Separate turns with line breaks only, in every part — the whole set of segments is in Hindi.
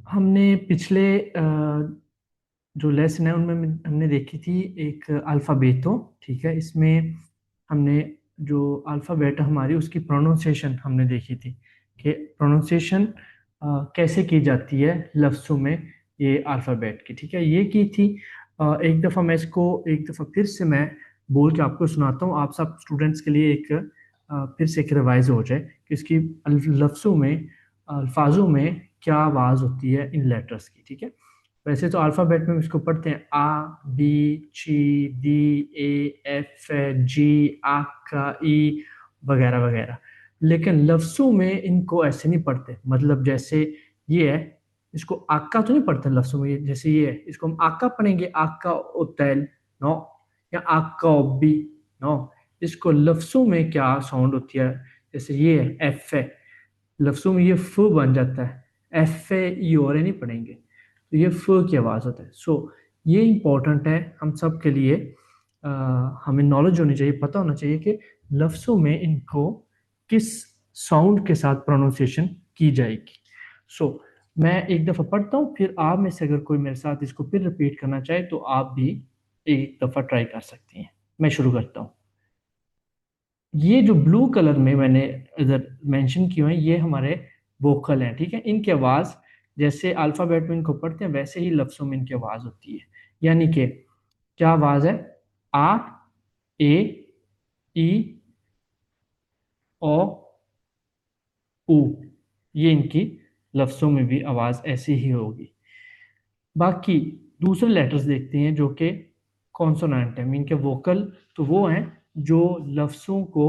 हमने पिछले जो लेसन है उनमें हमने देखी थी एक अल्फ़ाबेटो। ठीक है, इसमें हमने जो अल्फ़ाबेट हमारी उसकी प्रोनाउंसिएशन हमने देखी थी कि प्रोनाउंसिएशन कैसे की जाती है लफ्ज़ों में ये अल्फ़ाबेट की। ठीक है, ये की थी। एक दफ़ा मैं इसको एक दफ़ा फिर से मैं बोल के आपको सुनाता हूँ, आप सब स्टूडेंट्स के लिए एक फिर से एक रिवाइज हो जाए कि इसकी लफ्ज़ों में अल्फाजों में क्या आवाज़ होती है इन लेटर्स की। ठीक है, वैसे तो अल्फ़ाबेट में हम इसको पढ़ते हैं आ, बी, ची, डी, ए, एफ, जी, आ, का, ई वगैरह वगैरह। लेकिन लफ्ज़ों में इनको ऐसे नहीं पढ़ते। मतलब जैसे ये है, इसको आका तो नहीं पढ़ते लफ्ज़ों में। जैसे ये है, इसको हम आका पढ़ेंगे, आका ओतैल नो, या आका ओबी नो। इसको लफ्ज़ों में क्या साउंड होती है, जैसे ये है एफ है, लफ्ज़ों में ये फ बन जाता है। एफ ए ई और ए नहीं पढ़ेंगे, तो ये फ की आवाज़ होता है। सो ये इंपॉर्टेंट है हम सब के लिए। अ, हमें नॉलेज होनी चाहिए, पता होना चाहिए कि लफ्ज़ों में इनको किस साउंड के साथ प्रोनाउंसिएशन की जाएगी। सो मैं एक दफ़ा पढ़ता हूँ, फिर आप में से अगर कोई मेरे साथ इसको फिर रिपीट करना चाहे तो आप भी एक दफ़ा ट्राई कर सकती हैं। मैं शुरू करता हूँ। ये जो ब्लू कलर में मैंने इधर मेंशन किए हैं ये हमारे वोकल हैं। ठीक है, इनकी आवाज़ जैसे अल्फ़ाबेट में इनको पढ़ते हैं वैसे ही लफ्ज़ों में इनकी आवाज़ होती है। यानी कि क्या आवाज़ है, आ, ए, ई, ओ, ऊ। ये इनकी लफ्ज़ों में भी आवाज़ ऐसी ही होगी। बाकी दूसरे लेटर्स देखते हैं जो कि कॉन्सोनेंट है, मीन के वोकल। तो वो हैं जो लफ्ज़ों को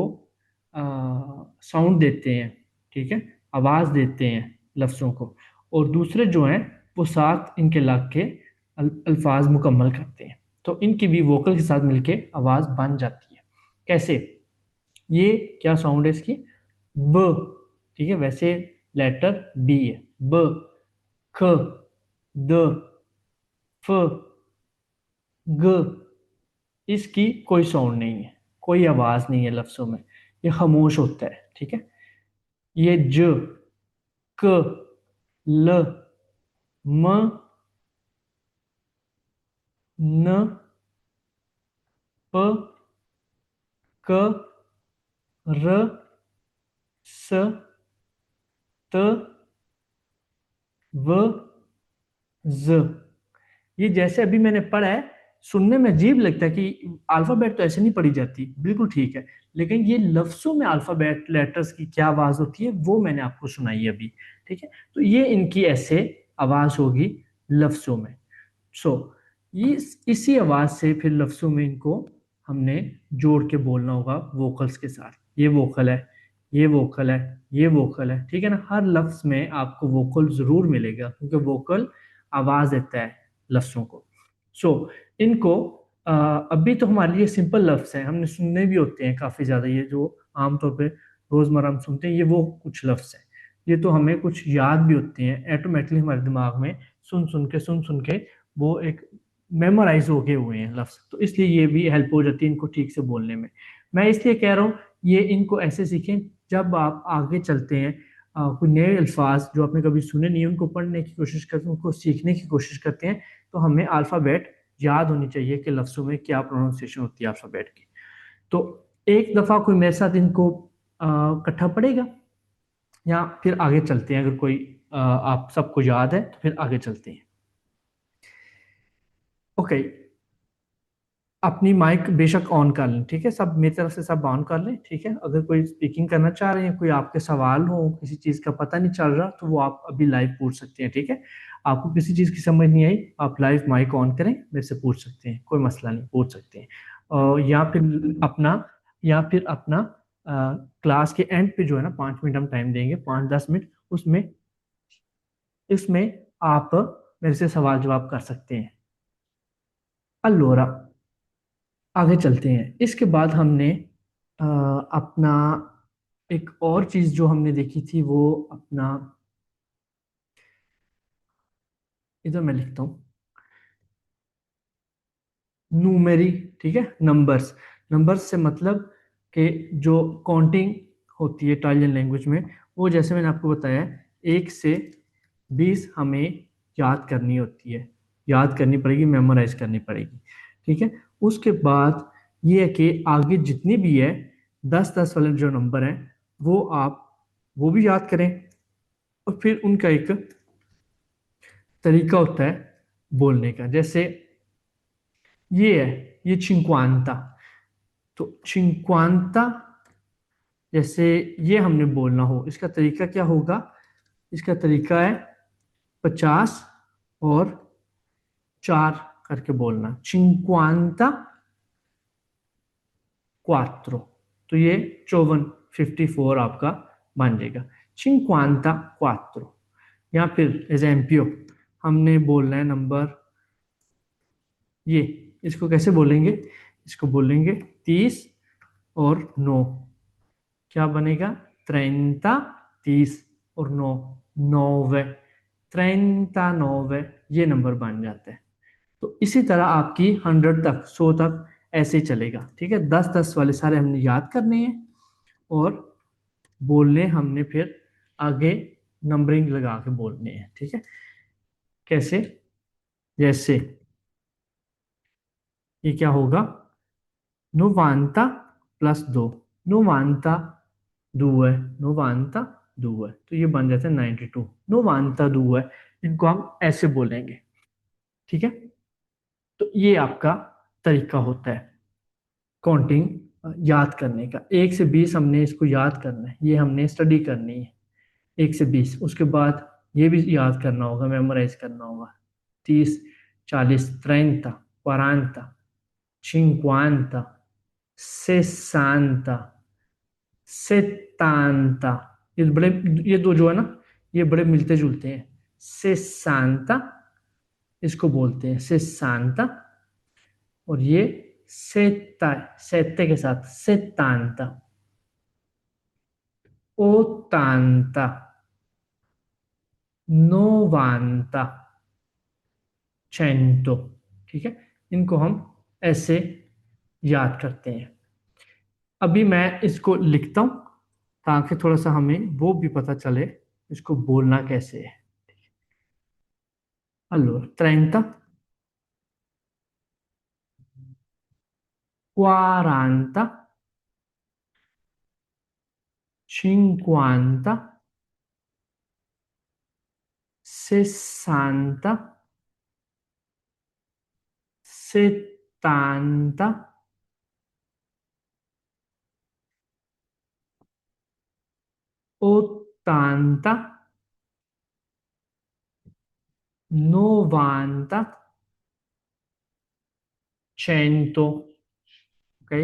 साउंड देते हैं। ठीक है, आवाज़ देते हैं लफ्ज़ों को। और दूसरे जो हैं वो साथ इनके लग के अल्फाज मुकम्मल करते हैं। तो इनकी भी वोकल के साथ मिलके आवाज़ बन जाती है। कैसे, ये क्या साउंड है इसकी, ब। ठीक है, वैसे लेटर बी है, ब, ख, द, फ, ग। इसकी कोई साउंड नहीं है, कोई आवाज नहीं है लफ्जों में, ये खामोश होता है। ठीक है, ये ज, क, ल, म, न, प, क, र, स, त, व, ज। ये जैसे अभी मैंने पढ़ा है, सुनने में अजीब लगता है कि अल्फाबेट तो ऐसे नहीं पढ़ी जाती, बिल्कुल ठीक है। लेकिन ये लफ्जों में अल्फाबेट लेटर्स की क्या आवाज होती है वो मैंने आपको सुनाई है अभी। ठीक है, तो ये इनकी ऐसे आवाज होगी लफ्जों में। सो ये इसी आवाज से फिर लफ्जों में इनको हमने जोड़ के बोलना होगा वोकल्स के साथ। ये वोकल है, ये वोकल है, ये वोकल है। ठीक है ना, हर लफ्ज में आपको वोकल जरूर मिलेगा क्योंकि वोकल आवाज देता है लफ्जों को। सो इनको अ, अभी तो हमारे लिए सिंपल लफ्ज हैं, हमने सुनने भी होते हैं काफी ज्यादा। ये जो आमतौर पे रोजमर्रा हम सुनते हैं ये वो कुछ लफ्ज हैं। ये तो हमें कुछ याद भी होते हैं ऑटोमेटिकली हमारे दिमाग में, सुन सुन के वो एक मेमोराइज हो गए हुए हैं लफ्ज। तो इसलिए ये भी हेल्प हो जाती है इनको ठीक से बोलने में। मैं इसलिए कह रहा हूँ ये इनको ऐसे सीखें जब आप आगे चलते हैं कोई नए अल्फाज जो आपने कभी सुने नहीं उनको पढ़ने की कोशिश करते हैं, उनको सीखने की कोशिश करते हैं। तो हमें अल्फ़ाबेट याद होनी चाहिए कि लफ्ज़ों में क्या प्रोनाउंसिएशन होती है अल्फ़ाबेट की। तो एक दफ़ा कोई मेरे साथ इनको इकट्ठा पढ़ेगा या फिर आगे चलते हैं। अगर कोई आप सबको याद है तो फिर आगे चलते हैं। ओके, अपनी माइक बेशक ऑन कर लें। ठीक है, सब मेरी तरफ से सब ऑन कर लें। ठीक है, अगर कोई स्पीकिंग करना चाह रहे हैं, कोई आपके सवाल हो, किसी चीज़ का पता नहीं चल रहा, तो वो आप अभी लाइव पूछ सकते हैं। ठीक है, आपको किसी चीज़ की समझ नहीं आई, आप लाइव माइक ऑन करें, मेरे से पूछ सकते हैं, कोई मसला नहीं, पूछ सकते हैं। या फिर अपना या फिर अपना क्लास के एंड पे जो है ना 5 मिनट हम टाइम देंगे, 5-10 मिनट, उसमें इसमें आप मेरे से सवाल जवाब कर सकते हैं। अल्लोरा, आगे चलते हैं। इसके बाद हमने अपना एक और चीज जो हमने देखी थी वो अपना, इधर मैं लिखता हूँ न्यूमेरी। ठीक है, नंबर्स। नंबर्स से मतलब कि जो काउंटिंग होती है इटालियन लैंग्वेज में, वो जैसे मैंने आपको बताया 1 से 20 हमें याद करनी होती है, याद करनी पड़ेगी, मेमोराइज करनी पड़ेगी। ठीक है। उसके बाद ये है कि आगे जितनी भी है 10-10 वाले जो नंबर हैं वो आप वो भी याद करें, और फिर उनका एक तरीका होता है बोलने का। जैसे ये है, ये चिंक्वांता, तो चिंक्वांता जैसे ये हमने बोलना हो, इसका तरीका क्या होगा? इसका तरीका है 50 और 4 करके बोलना, चिंक्वांता क्वात्रो। तो ये 54, 54 आपका बन जाएगा, चिंक्वांता क्वात्रो। या फिर एजेम्पियो, हमने बोलना है नंबर, ये इसको कैसे बोलेंगे? इसको बोलेंगे 30 और 9, क्या बनेगा? 30, 30 और 9, 9, 39, ये नंबर बन जाते हैं। तो इसी तरह आपकी 100 तक, 100 तक ऐसे ही चलेगा। ठीक है, 10-10 वाले सारे हमने याद करने हैं, और बोलने हमने फिर आगे नंबरिंग लगा के बोलने हैं। ठीक है, कैसे? जैसे ये क्या होगा? 90 प्लस 2, 92, 92, तो ये बन जाता है 92, 92। इनको हम ऐसे बोलेंगे। ठीक है, तो ये आपका तरीका होता है काउंटिंग याद करने का। 1 से 20 हमने इसको याद करना है, ये हमने स्टडी करनी है 1 से 20। उसके बाद ये भी याद करना होगा, मेमोराइज करना होगा। 30, 40, 30, 40, 50, 60, 70। ये दो जो है ना, ये बड़े मिलते जुलते हैं। 60, इसको बोलते हैं 60, और ये सेत्ता, सेत्ते के साथ 70, 80, 90, 100। ठीक है, इनको हम ऐसे याद करते हैं। अभी मैं इसको लिखता हूं ताकि थोड़ा सा हमें वो भी पता चले इसको बोलना कैसे है। Allora, 30, 40, 50, 60, 70, 80, 90, 100। ओके,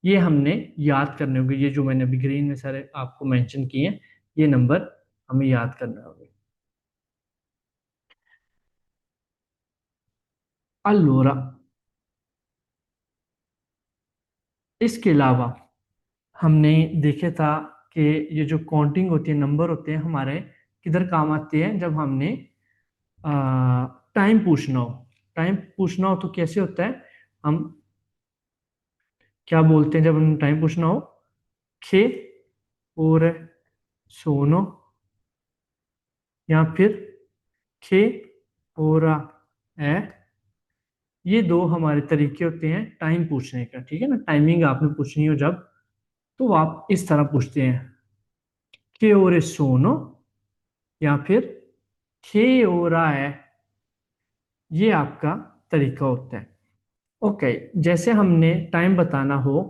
ये हमने याद करने होंगे, ये जो मैंने अभी ग्रीन में सारे आपको मेंशन किए हैं, ये नंबर हमें याद करने होंगे। Allora, इसके अलावा हमने देखे था कि ये जो काउंटिंग होती है, नंबर होते हैं हमारे, किधर काम आते हैं? जब हमने टाइम पूछना हो। टाइम पूछना हो तो कैसे होता है? हम क्या बोलते हैं जब हम टाइम पूछना हो? खे और सोनो, या फिर खे और है। ये दो हमारे तरीके होते हैं टाइम पूछने का। ठीक है ना, टाइमिंग आपने पूछनी हो जब, तो आप इस तरह पूछते हैं, के ओरे सोनो, या फिर के ओरा है। ये आपका तरीका होता है। ओके, जैसे हमने टाइम बताना हो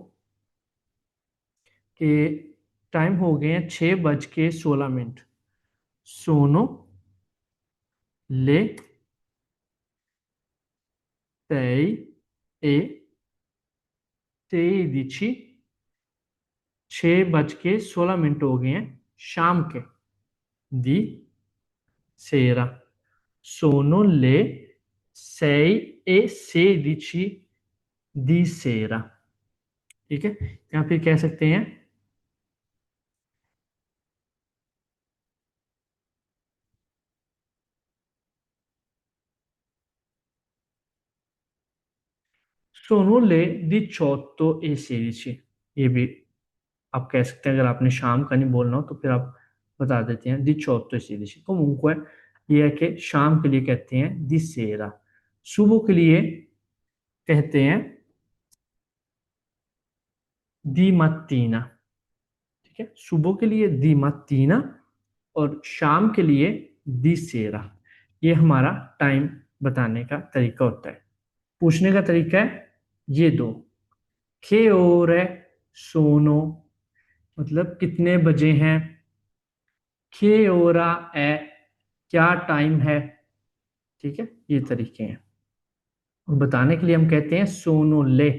कि टाइम हो गए हैं 6:16। सोनो ले sei e 16, 6:16 हो गए हैं शाम के, दी sera, sono le 6:16 di sera। ठीक है, या फिर कह सकते हैं sono le 18:16। ये भी आप कह सकते हैं, अगर आपने शाम का नहीं बोलना हो तो फिर आप बता देते हैं 18:16। Comunque ये है कि शाम के लिए कहते हैं दी सेरा, सुबह के लिए कहते हैं दी mattina। ठीक है, सुबह के लिए दी mattina और शाम के लिए दी सेरा। ये हमारा टाइम बताने का तरीका होता है। पूछने का तरीका है ये दो, che ore sono, मतलब कितने बजे हैं, che ora è, क्या टाइम है। ठीक है, ये तरीके हैं। और बताने के लिए हम कहते हैं सोनो ले,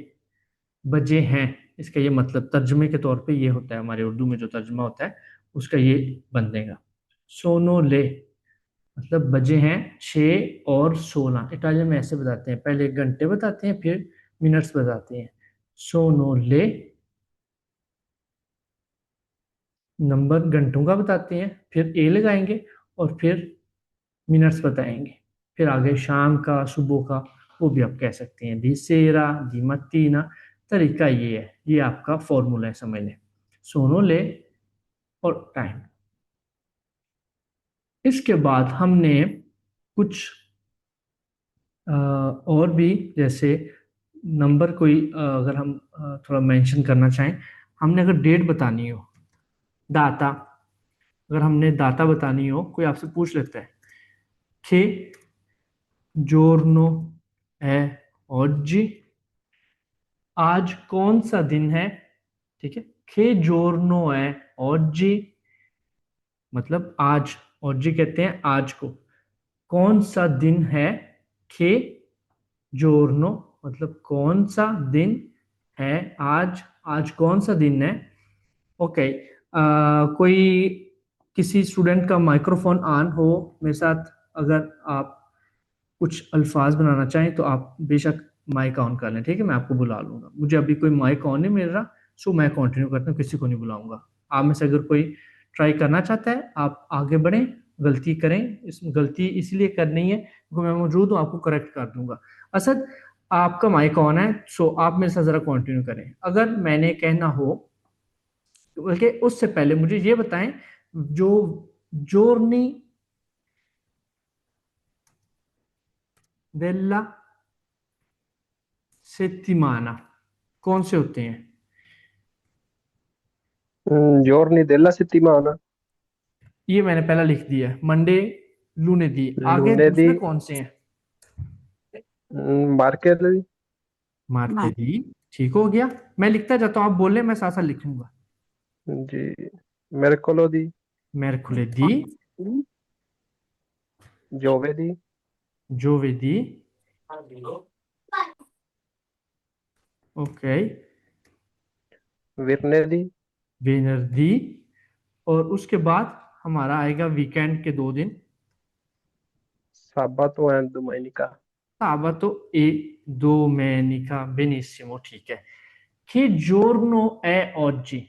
बजे हैं। इसका ये मतलब तर्जमे के तौर पे ये होता है, हमारे उर्दू में जो तर्जमा होता है उसका ये बनेगा। सोनो ले मतलब बजे हैं 6 और 16। इटालियन में ऐसे बताते हैं, पहले घंटे बताते हैं फिर मिनट्स बताते हैं। सोनो ले नंबर घंटों का बताते हैं, फिर ए लगाएंगे और फिर मिनट्स बताएंगे, फिर आगे शाम का सुबह का वो भी आप कह सकते हैं, दी सेरा दी mattina। तरीका ये है, ये आपका फॉर्मूला है, समझ लें, सोनो ले और टाइम। इसके बाद हमने कुछ और भी, जैसे नंबर कोई अगर हम थोड़ा मेंशन करना चाहें, हमने अगर डेट बतानी हो, दाता, अगर हमने दाता बतानी हो, कोई आपसे पूछ लेता है che giorno è oggi, आज कौन सा दिन है। ठीक है, che giorno è oggi मतलब आज, oggi कहते हैं आज को, कौन सा दिन है, che giorno मतलब कौन सा दिन है, आज, आज कौन सा दिन है। ओके, कोई किसी स्टूडेंट का माइक्रोफोन ऑन हो मेरे साथ, अगर आप कुछ अल्फाज बनाना चाहें तो आप बेशक माइक ऑन कर लें। ठीक है, मैं आपको बुला लूंगा, मुझे अभी कोई माइक ऑन नहीं मिल रहा, सो मैं कंटिन्यू करता हूँ, किसी को नहीं बुलाऊंगा। आप में से अगर कोई ट्राई करना चाहता है आप आगे बढ़ें, गलती करें, इस गलती इसलिए करनी है क्योंकि मैं मौजूद हूँ, आपको करेक्ट कर दूंगा। असद, आपका माइक ऑन है, सो आप मेरे साथ जरा कंटिन्यू करें। अगर मैंने कहना हो, बल्कि उससे पहले मुझे ये बताएं, जो जोरनी डेला सेत्तिमाना कौन से होते हैं।
giorni della settimana,
ये मैंने पहला लिख दिया है, मंडे लूनेदी, आगे
lunedì,
दूसरे कौन से हैं।
martedì,
मार्तेदी, ठीक हो गया, मैं लिखता जाता हूँ, आप बोले मैं साथ साथ लिखूंगा।
gi- mercoledì,
mercoledì,
giovedì,
giovedì, ok,
venerdì,
venerdì, और उसके बाद हमारा आएगा वीकेंड के 2 दिन,
sabato e domenica.
sabato e domenica, benissimo, ठीक है। che giorno è oggi,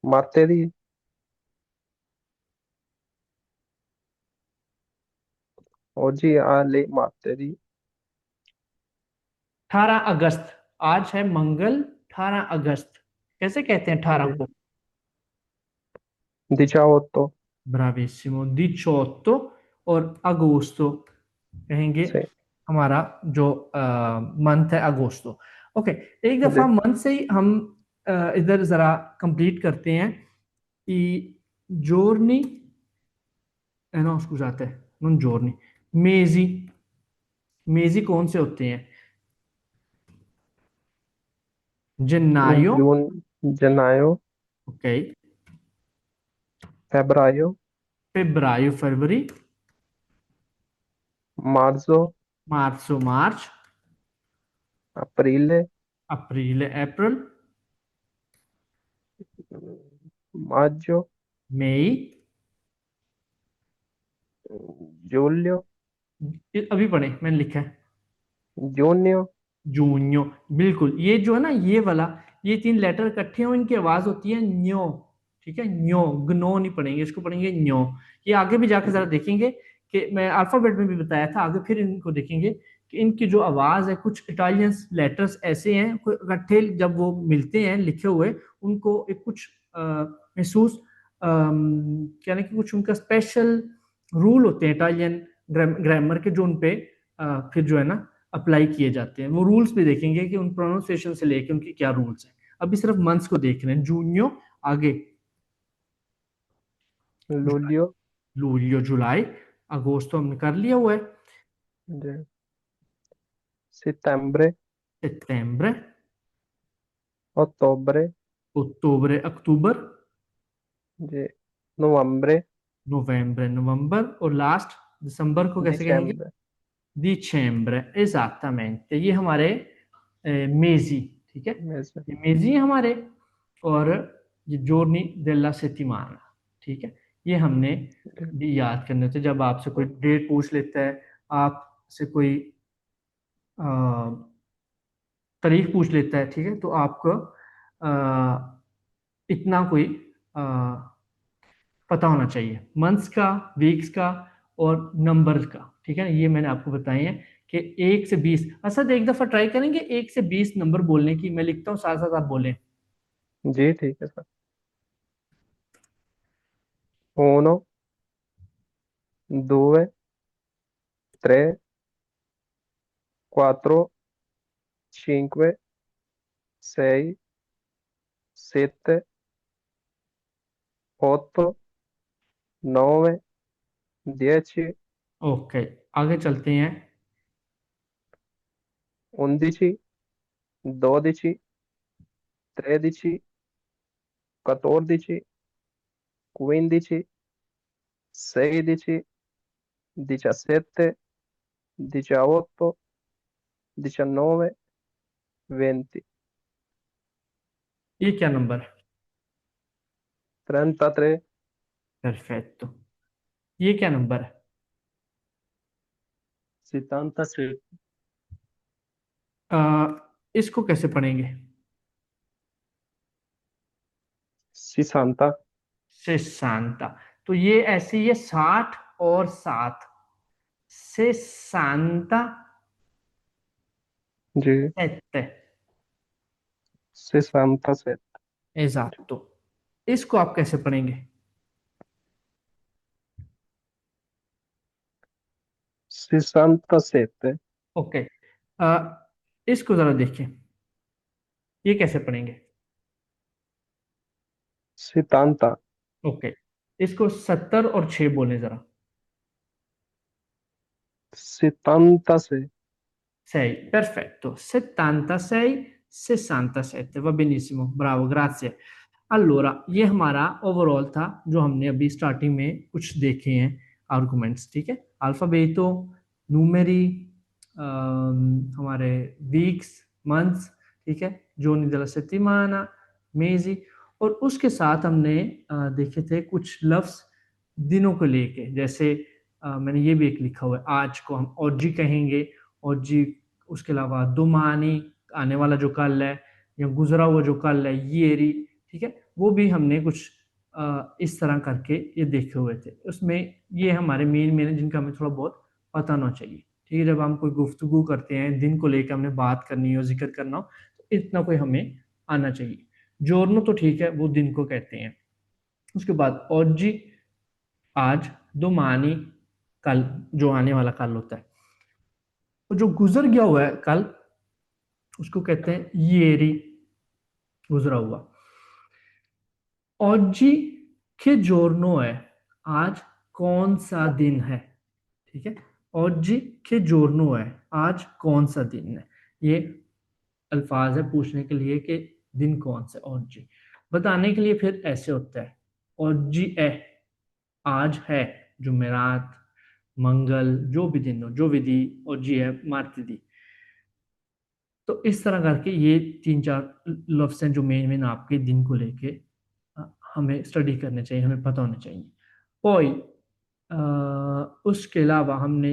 Martedì, oggi alle martedì,
18 अगस्त, आज है मंगल, 18 अगस्त, कैसे कहते हैं 18
di-
को।
18,
ब्राविसिमो, 18, और अगोस्तो कहेंगे,
sì,
हमारा जो मंथ है अगोस्तो। ओके, एक दफा
di-
मंथ से ही हम इधर जरा कंप्लीट करते हैं कि जोरनी है ना, उसको जाता है नॉन जोरनी, मेजी, मेजी कौन से होते हैं, जन्नायो,
gennaio,
ओके,
febbraio,
फेब्रायो फरवरी,
marzo,
मार्चो मार्च,
aprile,
अप्रैल अप्रैल,
maggio,
मई,
giugno,
अभी पढ़े मैंने लिखा है,
giugno,
जूनियो, बिल्कुल, ये जो है ना ये वाला, ये 3 लेटर इकट्ठे हो, इनकी आवाज होती है न्यो। ठीक है, न्यो, ग्नो नहीं पढ़ेंगे, इसको पढ़ेंगे न्यो। ये आगे भी जाकर जरा देखेंगे कि मैं अल्फाबेट में भी बताया था, आगे फिर इनको देखेंगे कि इनकी जो आवाज है, कुछ इटालियन लेटर्स ऐसे हैं, कोई इकट्ठे जब वो मिलते हैं लिखे हुए, उनको एक कुछ महसूस यानी कि कुछ उनका स्पेशल रूल होते हैं इटालियन ग्रामर के, जो उनपे फिर जो है ना अप्लाई किए जाते हैं। वो रूल्स भी देखेंगे कि उन प्रोनाउंसिएशन से लेके उनकी क्या रूल्स हैं। अभी सिर्फ मंथ्स को देख रहे हैं। जूनियो, आगे
luglio,
लूलियो जुलाई, अगस्त तो हमने कर लिया हुआ है।
जी, settembre,
सितंबर,
ottobre,
अक्टूबर, अक्टूबर,
जी, novembre,
नवंबर, नवंबर, और लास्ट दिसंबर को कैसे कहेंगे?
dicembre,
दिसंबर, एग्जैक्टमेंट। ये हमारे मेजी, ठीक है,
mese,
ये मेजी है हमारे। और ये जोर्नी डेला सेटिमाना, ठीक है, ये हमने
जी,
भी याद करने थे। जब आपसे कोई डेट पूछ लेता है, आपसे कोई अ, तारीख पूछ लेता है, ठीक है, तो आपको इतना कोई अ, पता होना चाहिए, मंथ्स का, वीक्स का और नंबर्स का, ठीक है ना। ये मैंने आपको बताए हैं कि 1 से 20। अच्छा, एक दफा ट्राई करेंगे 1 से 20 नंबर बोलने की। मैं लिखता हूँ, साथ साथ आप बोलें।
जी, ठीक है सर। 1, 2, 3, 4, 5, 6, 7, 8, 9, 10,
ओके, आगे चलते हैं।
11, 12, 13, 14, 15, 16, 17, 18, 19, 20,
ये क्या नंबर है?
33,
परफेक्ट। ये क्या नंबर है?
76,
इसको कैसे पढ़ेंगे?
60,
से शांता। तो ये ऐसे ही है, 60 और 7 से शांता
जी,
7।
67,
एग्जैक्ट। इसको आप कैसे पढ़ेंगे?
67,
ओके, इसको जरा देखिए, ये कैसे पढ़ेंगे?
70,
ओके, इसको 70 और 6 बोले जरा।
76,
6, perfetto. 76, 67, va benissimo, bravo, grazie। allora ये हमारा ओवरऑल था, जो हमने अभी स्टार्टिंग में कुछ देखे हैं आर्गुमेंट्स, ठीक है। अल्फाबेटो, न्यूमेरी, हमारे वीक्स, मंथ्स, ठीक है, giorni della settimana, mesi। और उसके साथ हमने देखे थे कुछ लफ्ज दिनों को लेके, जैसे मैंने ये भी एक लिखा हुआ है, आज को हम ओजी कहेंगे, ओजी। उसके अलावा दुमानी, आने वाला जो कल है, या गुजरा हुआ जो कल है, येरी, ठीक है, वो भी हमने कुछ इस तरह करके ये देखे हुए थे। उसमें ये हमारे मेन मेन जिनका हमें थोड़ा बहुत पता होना चाहिए, ठीक है। जब हम कोई गुफ्तगू करते हैं, दिन को लेकर हमने बात करनी हो, जिक्र करना हो, तो इतना कोई हमें आना चाहिए। जोरनो तो ठीक है, वो दिन को कहते हैं। उसके बाद ओजी, आज, दोमानी, कल, जो आने वाला कल होता है। तो जो गुजर गया हुआ है कल, उसको कहते हैं येरी, गुजरा हुआ। oggi che giorno है? आज कौन सा दिन है? ठीक है, oggi che giorno है? आज कौन सा दिन है? ये अल्फाज है पूछने के लिए कि दिन कौन सा। oggi बताने के लिए फिर ऐसे होता है, oggi è, आज है, जुमेरात, मंगल, जो भी दिन हो, जो विधि, oggi है मार्तदी। तो इस तरह करके ये 3 4 लफ्ज हैं जो मेन मेन आपके दिन को लेके हमें स्टडी करने चाहिए, हमें पता होने चाहिए। पॉइ, उसके अलावा हमने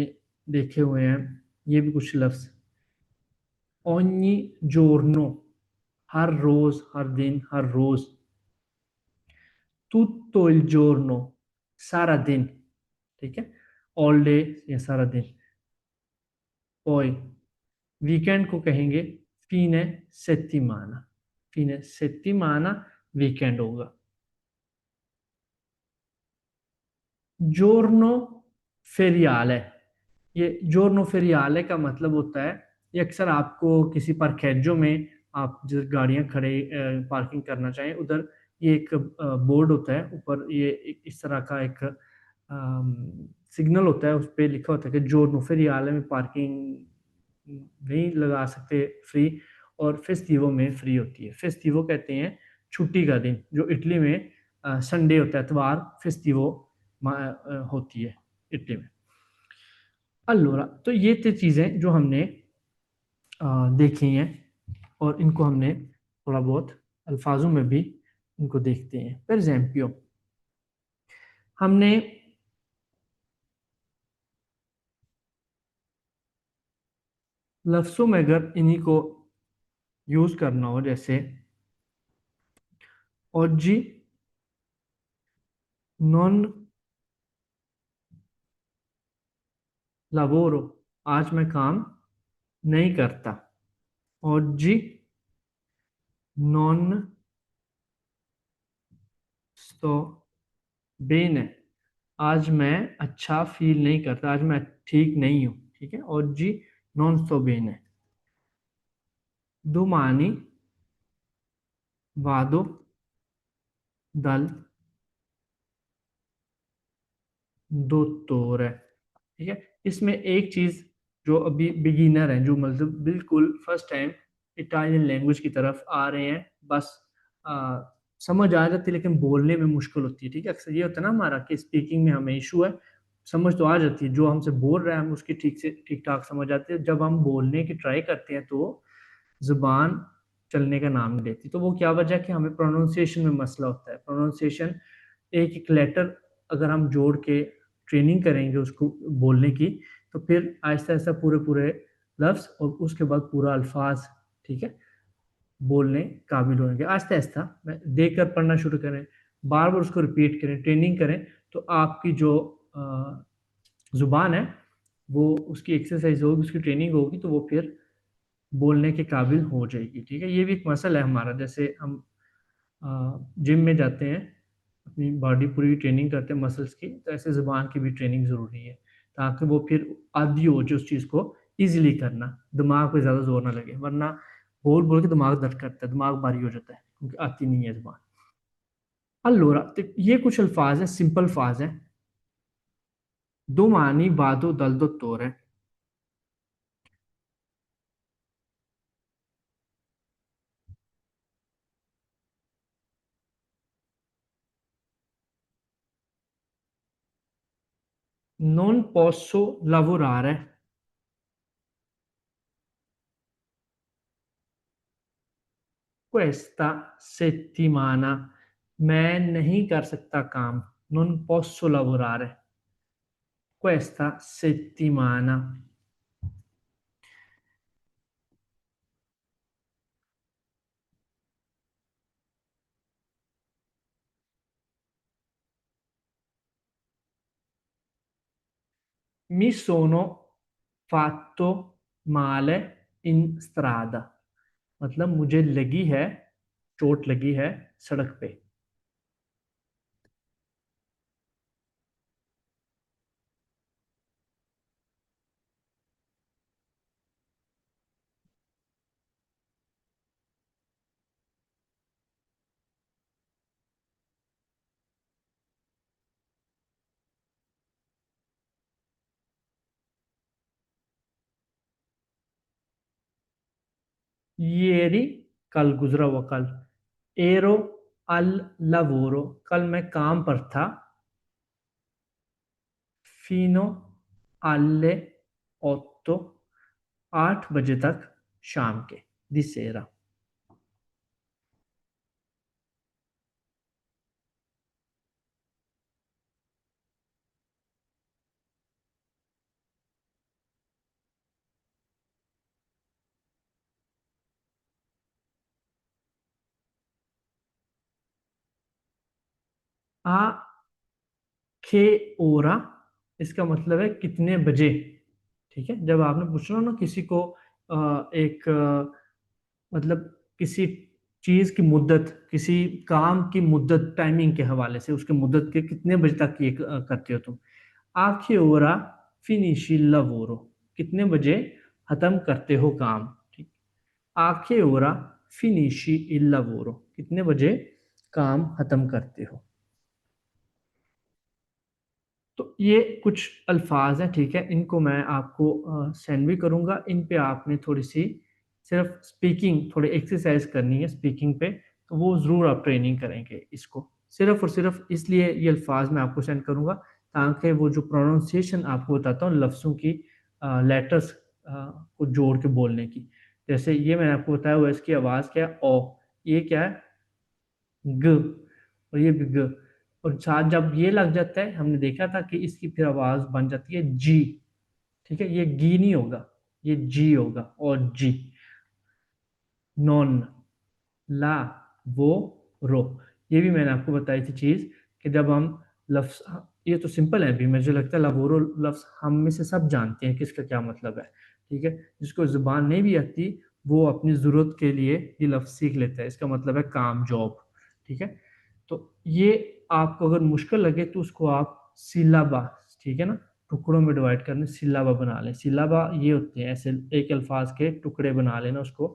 देखे हुए हैं ये भी कुछ लफ्ज, ogni giorno, हर रोज, हर दिन, हर रोज। tutto il giorno, सारा दिन, ठीक है, ऑल डे या सारा दिन। पॉइ, वीकेंड को कहेंगे fine settimana, fine settimana weekend होगा। जोर्नो फेरियाले। ये जोर्नो फेरियाले का मतलब होता है, ये अक्सर आपको किसी पार्केजो में, आप जिस गाड़ियां खड़े पार्किंग करना चाहें उधर, ये एक बोर्ड होता है ऊपर, ये इस तरह का एक सिग्नल होता है, उस पे लिखा होता है कि जोर्नो फेरियाले में पार्किंग नहीं लगा सकते फ्री, और फेस्टिवो में फ्री होती है। फेस्टिवो कहते हैं छुट्टी का दिन, जो इटली में संडे होता है, इतवार, फेस्टिवो होती है इटली में। अल्लोरा, तो ये थे चीजें जो हमने देखी हैं, और इनको हमने थोड़ा बहुत अल्फाजों में भी इनको देखते हैं। पर एग्जाम्पल, हमने लफ्जों में अगर इन्हीं को यूज करना हो, जैसे oggi non lavoro, आज मैं काम नहीं करता। oggi non sto bene, आज मैं अच्छा फील नहीं करता, आज मैं ठीक नहीं हूँ। ठीक है, oggi non sto bene। domani vado dal dottore। ठीक है, इसमें एक चीज, जो अभी बिगिनर हैं, जो मतलब बिल्कुल फर्स्ट टाइम इटालियन लैंग्वेज की तरफ आ रहे हैं, बस आ, समझ आ जाती है लेकिन बोलने में मुश्किल होती है। ठीक है, अक्सर ये होता है ना हमारा कि स्पीकिंग में हमें इशू है, समझ तो आ जाती है, जो हमसे बोल रहा है हम उसकी ठीक से ठीक ठाक समझ आती है, जब हम बोलने की ट्राई करते हैं तो जुबान चलने का नाम नहीं लेती। तो वो क्या वजह है कि हमें प्रोनाउंसिएशन में मसला होता है। प्रोनाउंसिएशन, एक एक लेटर अगर हम जोड़ के ट्रेनिंग करेंगे उसको बोलने की, तो फिर आहिस्ता आहिस्ता पूरे पूरे लफ्ज और उसके बाद पूरा अल्फाज, ठीक है, बोलने काबिल होंगे। आहिस्ता आहिस्ता देख कर पढ़ना शुरू करें, बार बार उसको रिपीट करें, ट्रेनिंग करें, तो आपकी जो जुबान है वो, उसकी एक्सरसाइज होगी, उसकी ट्रेनिंग होगी, तो वो फिर बोलने के काबिल हो जाएगी। ठीक है, ये भी एक मसल है हमारा, जैसे हम जिम में जाते हैं, अपनी बॉडी पूरी ट्रेनिंग करते हैं मसल्स की, तो ऐसे जुबान की भी ट्रेनिंग ज़रूरी है, ताकि वो फिर आदी हो जो उस चीज़ को इजीली करना, दिमाग पे ज़्यादा जोर ना लगे, वरना बोल बोल के दिमाग दर्द करता है, दिमाग भारी हो जाता है क्योंकि आती नहीं है जुबान। अल्लोरा, तो ये कुछ अल्फाज हैं, सिंपल अल्फाज हैं। domani vado dal dottore। non posso lavorare questa settimana। मैं नहीं कर सकता काम, non posso lavorare questa settimana। Mi sono fatto male in strada, मतलब मुझे लगी है, चोट लगी है सड़क पे। ieri, कल, गुजरा हुआ कल। ero al lavoro, कल मैं काम पर था। fino alle 8, 8 बजे तक, शाम के, di sera। a che ora, इसका मतलब है कितने बजे। ठीक है, जब आपने पूछना हो ना किसी को, एक मतलब किसी चीज की मुद्दत, किसी काम की मुद्दत, टाइमिंग के हवाले से, उसके मुद्दत के कितने बजे तक ये करते हो तुम। आखे ओरा फिनिशी लवोरो, कितने बजे खत्म करते हो काम। ठीक। आखे ओरा फिनिशी इल लवोरो, कितने बजे काम खत्म करते हो। तो ये कुछ अल्फाज हैं, ठीक है, इनको मैं आपको सेंड भी करूंगा। इन पे आपने थोड़ी सी सिर्फ स्पीकिंग, थोड़ी एक्सरसाइज करनी है स्पीकिंग पे, तो वो ज़रूर आप ट्रेनिंग करेंगे इसको। सिर्फ और सिर्फ इसलिए ये अल्फाज मैं आपको सेंड करूंगा ताकि वो जो प्रोनाउंसिएशन आपको बताता हूँ लफ्ज़ों की, लेटर्स को जोड़ के बोलने की। जैसे ये मैंने आपको बताया हुआ, इसकी आवाज़ क्या है, ओ। ये क्या है, ग। और ये भी ग। और साथ जब ये लग जाता है, हमने देखा था कि इसकी फिर आवाज बन जाती है जी। ठीक है, ये गी नहीं होगा, ये जी होगा, और जी। नॉन, ला, वो, रो। ये भी मैंने आपको बताई थी चीज, कि जब हम लफ्ज, ये तो सिंपल है, अभी मुझे लगता है लवोरो लफ्ज हम में से सब जानते हैं कि इसका क्या मतलब है। ठीक है, जिसको जुबान नहीं भी आती वो अपनी जरूरत के लिए ये लफ्ज सीख लेता है। इसका मतलब है काम, जॉब। ठीक है, तो ये आपको अगर मुश्किल लगे तो उसको आप सिलाबा, ठीक है ना, टुकड़ों में डिवाइड करने, सिलाबा बना लें। सिलाबा ये होते हैं ऐसे एक अल्फाज के टुकड़े बना लेना, उसको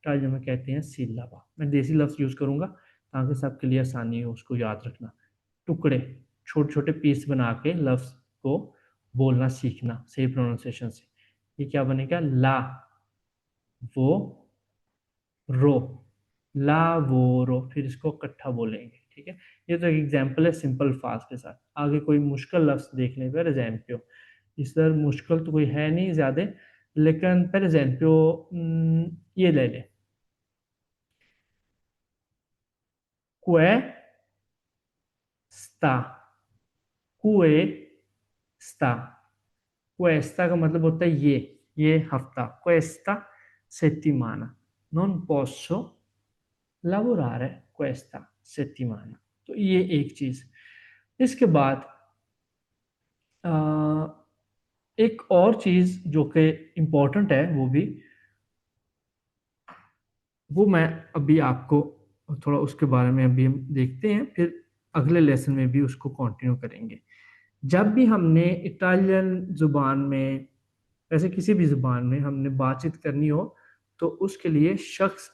तर्जुमा कहते हैं सिलाबा। मैं देसी लफ्ज यूज करूंगा ताकि सबके लिए आसानी हो उसको याद रखना। टुकड़े, छोटे छोटे पीस बना के लफ्ज को बोलना सीखना सही प्रोनाउंसिएशन से। ये क्या बनेगा, ला, वो, रो। ला, वो, रो, फिर इसको इकट्ठा बोलेंगे। ठीक है, ये तो एक एग्जांपल है सिंपल फास्ट के साथ। आगे कोई मुश्किल लफ्ज देख लें, पर एग्जाम्पल इस तरह मुश्किल तो कोई है नहीं ज्यादा, लेकिन पर एग्जाम्पल ये ले लें, क्वेस्टा, क्वेस्टा। क्वेस्टा का मतलब होता है ये हफ्ता। Cuesta settimana, non posso lavorare questa settimana। तो ये एक चीज। इसके बाद अ, एक और चीज जो कि इम्पोर्टेंट है, वो भी, वो मैं अभी आपको थोड़ा उसके बारे में अभी हम देखते हैं, फिर अगले लेसन में भी उसको कंटिन्यू करेंगे। जब भी हमने इटालियन जुबान में, वैसे किसी भी जुबान में हमने बातचीत करनी हो, तो उसके लिए शख्स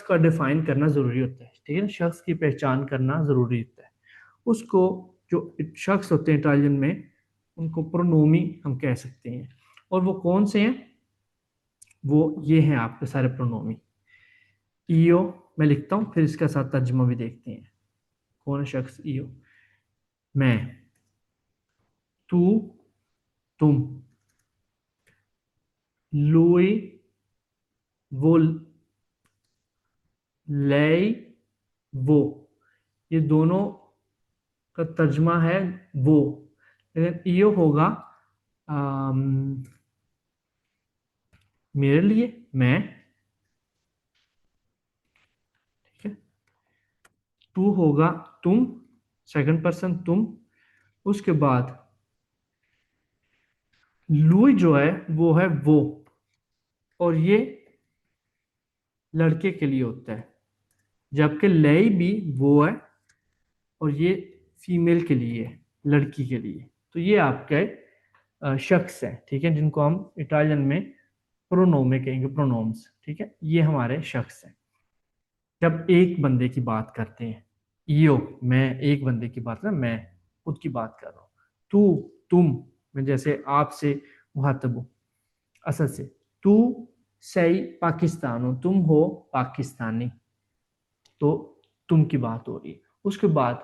का डिफाइन करना जरूरी होता है। ठीक है ना, शख्स की पहचान करना जरूरी होता है। उसको, जो शख्स होते हैं इटालियन में, उनको प्रोनोमी हम कह सकते हैं। और वो कौन से हैं, वो ये हैं आपके सारे प्रोनोमी। ईओ मैं लिखता हूँ, फिर इसका साथ तर्जुमा भी देखते हैं। कौन है शख्स, ईओ, मैं, तू, तुम, lui, वो, lei, वो। ये दोनों का तर्जमा है वो। लेकिन ईओ होगा अम, मेरे लिए, मैं। ठीक है, तू होगा तुम, सेकंड पर्सन तुम। उसके बाद लुई जो है वो है वो, और ये लड़के के लिए होता है। जबकि लई भी वो है, और ये फीमेल के लिए है, लड़की के लिए। तो ये आपके शख्स है, ठीक है, जिनको हम इटालियन में प्रोनोमे कहेंगे, प्रोनोम्स। ठीक है, ये हमारे शख्स हैं जब एक बंदे की बात करते हैं। यो, मैं एक बंदे की बात कर, मैं खुद की बात कर रहा हूँ। तू, तुम, मैं जैसे आपसे मुखातब हूँ, असल से। तू सही पाकिस्तान हो, तुम हो पाकिस्तानी, तो तुम की बात हो रही है। उसके बाद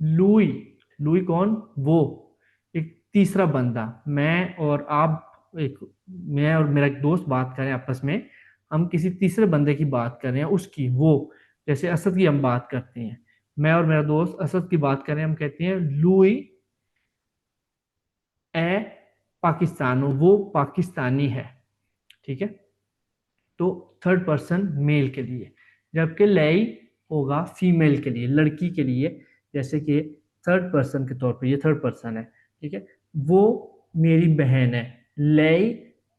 लुई, लुई कौन, वो, एक तीसरा बंदा। मैं और आप, एक, मैं और मेरा एक दोस्त बात करें आपस में, हम किसी तीसरे बंदे की बात कर रहे हैं, उसकी, वो। जैसे असद की हम बात करते हैं, मैं और मेरा दोस्त असद की बात करें, हम कहते हैं लुई ए पाकिस्तानो, वो पाकिस्तानी है। ठीक है, तो थर्ड पर्सन मेल के लिए। जबकि लई होगा फीमेल के लिए, लड़की के लिए। जैसे कि थर्ड पर्सन के तौर पे ये थर्ड पर्सन है। ठीक है, वो मेरी बहन है, लई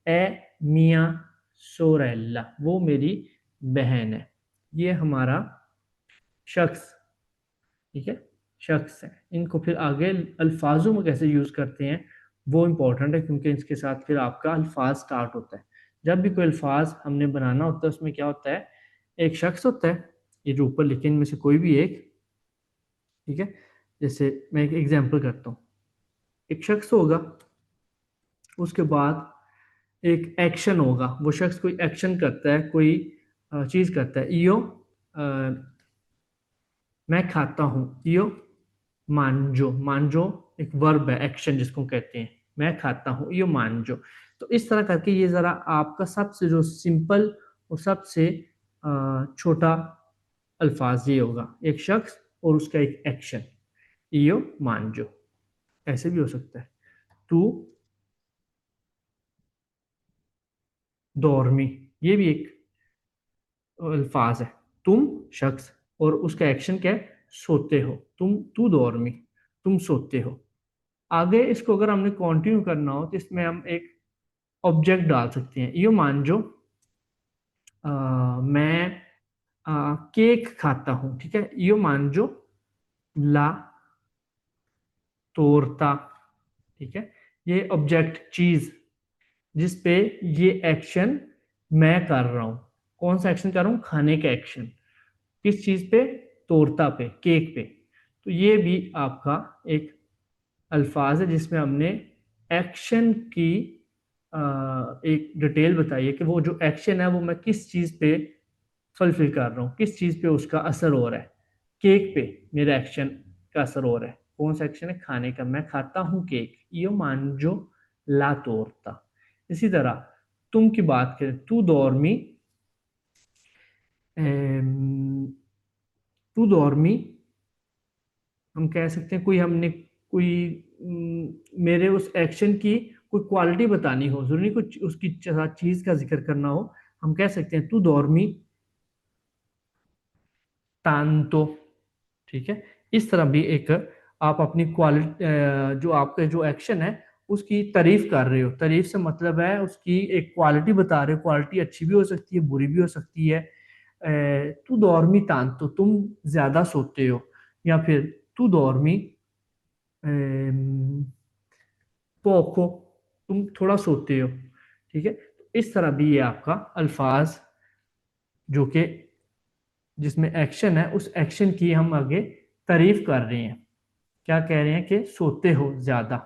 ए मिया सोरेला, वो मेरी बहन है। ये हमारा शख्स, ठीक है, शख्स है। इनको फिर आगे अल्फाजों में कैसे यूज करते हैं वो इंपॉर्टेंट है, क्योंकि इसके साथ फिर आपका अल्फाज स्टार्ट होता है। जब भी कोई अल्फाज हमने बनाना होता है उसमें क्या होता है, एक शख्स होता है, ये जो ऊपर लिखे इनमें से कोई भी एक, ठीक है। जैसे मैं एक एग्जांपल करता हूँ, एक शख्स होगा, उसके बाद एक एक्शन होगा, वो शख्स कोई एक्शन करता है, कोई चीज करता है। इयो मैं खाता हूँ, इयो मांजो, मांजो एक वर्ब है, एक्शन जिसको कहते हैं, मैं खाता हूँ इयो मांजो। तो इस तरह करके ये जरा आपका सबसे जो सिंपल और सबसे छोटा अल्फाज ये होगा, एक शख्स और उसका एक एक्शन, इयो मांजो। ऐसे भी हो सकता है, तू दौर्मी, ये भी एक अल्फाज है। तुम शख्स और उसका एक्शन क्या है, सोते हो, तू दौर्मी, तुम सोते हो। आगे इसको अगर हमने कंटिन्यू करना हो तो इसमें हम एक ऑब्जेक्ट डाल सकते हैं, यो मान जो मैं केक खाता हूँ, ठीक है, यो मान जो ला तोरता, ठीक है। ये ऑब्जेक्ट चीज जिस पे ये एक्शन मैं कर रहा हूँ, कौन सा एक्शन कर रहा हूँ, खाने का एक्शन, किस चीज पे, तोरता पे, केक पे। तो ये भी आपका एक अल्फाज है जिसमें हमने एक्शन की एक डिटेल बताई है कि वो जो एक्शन है वो मैं किस चीज पे फुलफिल कर रहा हूँ, किस चीज पे उसका असर हो रहा है। केक पे मेरा एक्शन का असर हो रहा है, कौन सा एक्शन है, खाने का, मैं खाता हूँ केक, यो मांजो ला तोरता। इसी तरह तुम की बात करें, तू दौर्मी, तू दौर्मी, हम कह सकते हैं कोई हमने कोई मेरे उस एक्शन की कोई क्वालिटी बतानी हो, जरूरी नहीं कुछ उसकी चीज का जिक्र करना हो, हम कह सकते हैं तू दौर्मी तांतो, ठीक है। इस तरह भी एक आप अपनी क्वालिटी, जो आपका जो एक्शन है उसकी तारीफ कर रहे हो, तारीफ से मतलब है उसकी एक क्वालिटी बता रहे हो, क्वालिटी अच्छी भी हो सकती है बुरी भी हो सकती है। तू दौर्मी तांतो, तुम ज्यादा सोते हो, या फिर तू दौर्मी पोको, तुम थोड़ा सोते हो, ठीक है। इस तरह भी ये आपका अल्फाज जो कि जिसमें एक्शन है उस एक्शन की हम आगे तारीफ कर रहे हैं, क्या कह रहे हैं कि सोते हो ज्यादा,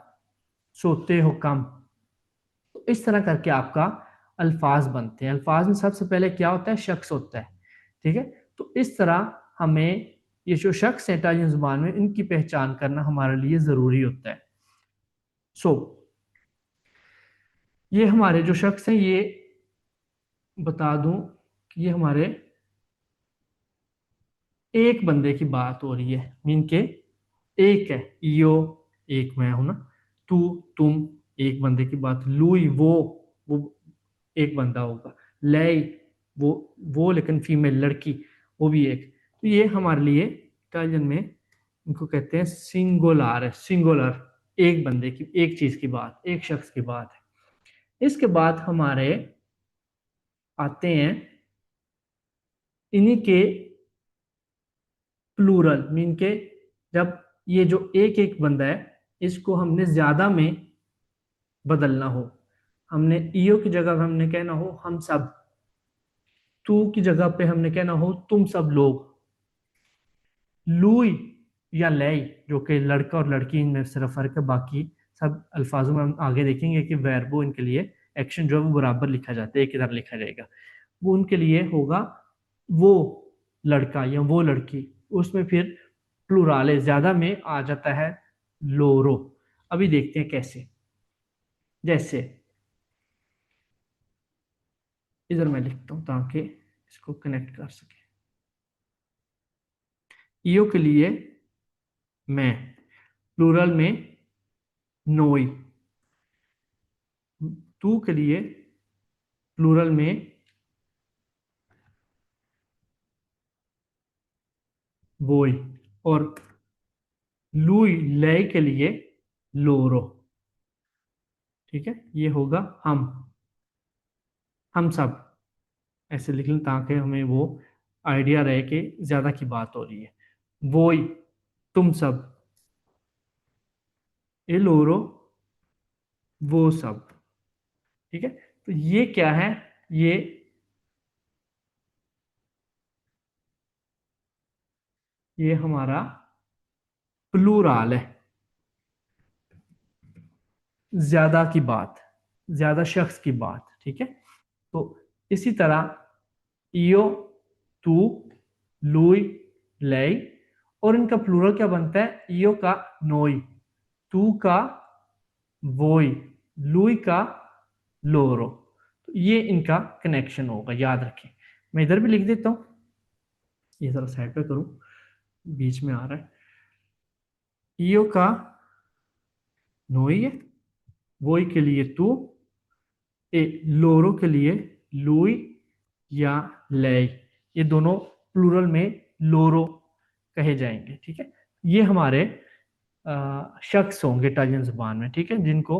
सोते हो कम। तो इस तरह करके आपका अल्फाज बनते हैं। अल्फाज में सबसे पहले क्या होता है, शख्स होता है, ठीक है। तो इस तरह हमें ये जो शख्स है इटालियन जुबान में, इनकी पहचान करना हमारे लिए जरूरी होता है। सो ये हमारे जो शख्स हैं, ये बता दूं कि ये हमारे एक बंदे की बात हो रही है, मीन के एक है, यो एक मैं हूं ना, तू तुम एक बंदे की बात, लुई वो एक बंदा होगा, लय वो लेकिन फीमेल लड़की, वो भी एक। तो ये हमारे लिए इटालियन में इनको कहते हैं सिंगुलर है, सिंगुलर, एक बंदे की, एक चीज की बात, एक शख्स की बात है। इसके बाद हमारे आते हैं इन्हीं के प्लूरल, मीन के जब ये जो एक एक बंदा है इसको हमने ज्यादा में बदलना हो, हमने ईयो की जगह हमने कहना हो हम सब, तू की जगह पे हमने कहना हो तुम सब लोग, लुई या लय जो कि लड़का और लड़की इनमें सिर्फ फर्क है, बाकी सब अल्फाजों में हम आगे देखेंगे कि वर्बो इनके लिए एक्शन जो है वो बराबर लिखा जाता है, एक ही तरह लिखा जाएगा। वो उनके लिए होगा वो लड़का या वो लड़की, उसमें फिर प्लुराले ज्यादा में आ जाता है लोरो। अभी देखते हैं कैसे, जैसे इधर मैं लिखता हूं ताकि इसको कनेक्ट कर सके। ईओ के लिए मैं, प्लूरल में नोई, तू के लिए प्लूरल में बोई, और लुई लय के लिए लोरो, ठीक है। ये होगा हम सब, ऐसे लिख लें ताकि हमें वो आइडिया रहे कि ज्यादा की बात हो रही है। वोई, तुम सब। ए लोरो, वो सब। ठीक है, तो ये क्या है, ये हमारा प्लूराल है, ज्यादा की बात, ज्यादा शख्स की बात। ठीक है, तो इसी तरह इयो, तू, लुई, लई, और इनका प्लूरल क्या बनता है, इयो का नोई, तू का वोई, लुई का लोरो। तो ये इनका कनेक्शन होगा, याद रखें। मैं इधर भी लिख देता हूं, ये जरा साइड पे करूं, बीच में आ रहा है। इयो का नोई है, वोई के लिए तू, ए लोरो के लिए लुई या लेई, ये दोनों प्लूरल में लोरो कहे जाएंगे। ठीक है, ये हमारे शख्स होंगे इटालियन जुबान में, ठीक है, जिनको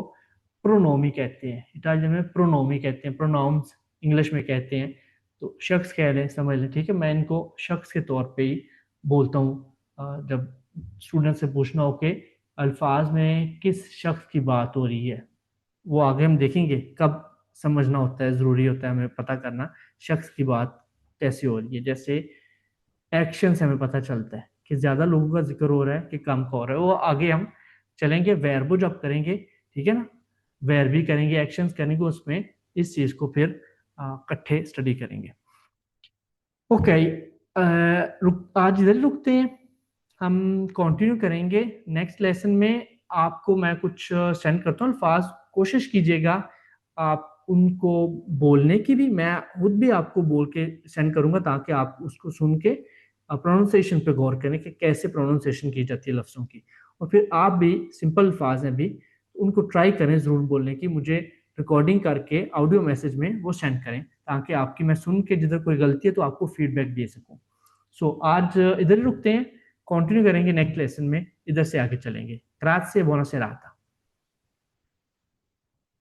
प्रोनोमी कहते हैं, इटालियन में प्रोनोमी कहते हैं, प्रोनाउंस इंग्लिश में कहते हैं। तो शख्स कह रहे हैं, समझ लें। ठीक है, मैं इनको शख्स के तौर पे ही बोलता हूँ। जब स्टूडेंट से पूछना हो कि अल्फाज में किस शख्स की बात हो रही है, वो आगे हम देखेंगे कब समझना होता है, जरूरी होता है हमें पता करना शख्स की बात कैसे हो रही है। जैसे एक्शन से हमें पता चलता है कि ज्यादा लोगों का जिक्र हो रहा है कि कम का हो रहा है, वो आगे हम चलेंगे वर्बो जब करेंगे। ठीक है ना, वर्ब भी करेंगे, एक्शंस करेंगे, उसमें इस चीज को फिर इकट्ठे स्टडी करेंगे। ओके, आज इधर ही रुकते हैं, हम कंटिन्यू करेंगे नेक्स्ट लेसन में। आपको मैं कुछ सेंड करता हूँ अल्फाज, कोशिश कीजिएगा आप उनको बोलने की भी, मैं खुद भी आपको बोल के सेंड करूंगा ताकि आप उसको सुन के प्रोनाउंसिएशन पे गौर करें कि कैसे प्रोनाउंसिएशन की जाती है लफ्ज़ों की। और फिर आप भी सिंपल अल्फाज हैं भी, उनको ट्राई करें ज़रूर बोलने की, मुझे रिकॉर्डिंग करके ऑडियो मैसेज में वो सेंड करें ताकि आपकी मैं सुन के जिधर कोई गलती है तो आपको फीडबैक दे सकूं। सो आज इधर ही रुकते हैं, कंटिन्यू करेंगे नेक्स्ट लेसन में, इधर से आगे चलेंगे। ग्राzie, buona serata।